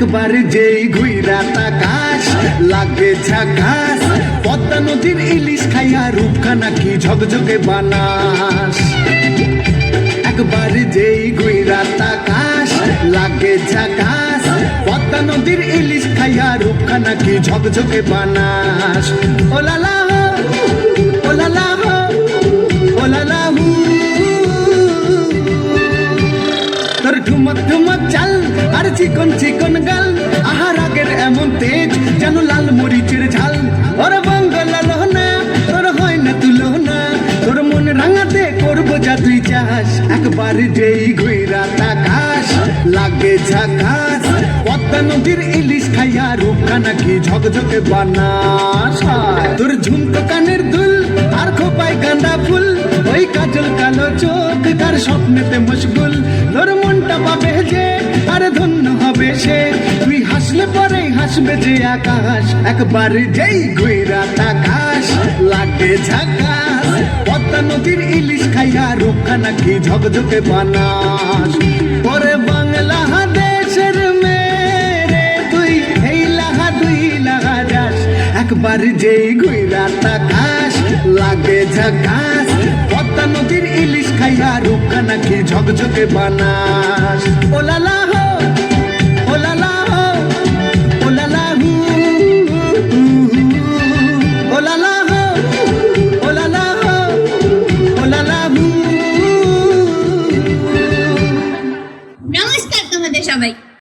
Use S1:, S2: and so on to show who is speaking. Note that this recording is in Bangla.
S1: একবার যেই ঘুইরা তাকাস লাগে ঝাকাস, পদ্মা নদীর ইলিশ খাইয়া রূপখানা কি ঝকঝকে বানাস। একবার যেই ঘুইরা তাকাস লাগে ঝাকাস, পদ্মা নদীর ইলিশ খাইয়া রূপখানা কি ঝকঝকে বানাস। ও লালা হো, ও লালা হো, ও লালা হু, তোর ঠুমক ঠুমক চাল আর চিকন চিকন গাল, আহার আগের এমন তেজ যেন লাল মরিচের ঝাল। ওর বাঙ্গলা লোহনা তোর হয় না তুলনা, তোর মন রাঙাতে করবো যা তুই চাস। একবার যেই ঘুইরা তাকাস লাগে ঝাকাস, পদ্মা নদীর ইলিশ খাইয়া রূপখানা কি ঝকঝকে বানাস। তোর ঝুমকো কানের দুল আর খোপায় গাঁদা ফুল, ওই কাজল কালো চোখ কার স্বপ্নেতে মশগুল। তোর মনটা পাবে যে আর ধন্য হবে সে, তুই হাসলে পরেই হাসবে যে আকাশ। একবার যেই ঘুইরা তাকাস লাগে ঝাকাস, পদ্মা নদীর ইলিশ খাইয়া রূপখানা কি ঝকঝকে বানাস। ওরে বাংলা দেশের মেরে তুই এই লাহা দুই লাগা যাস। একবার যেই ঘুইরা তাকাস লাগে ঝাকাস, পদ্মা নদীর ইলিশ খাইয়া রূপখানা কি ঝকঝকে বানাস। ও লালা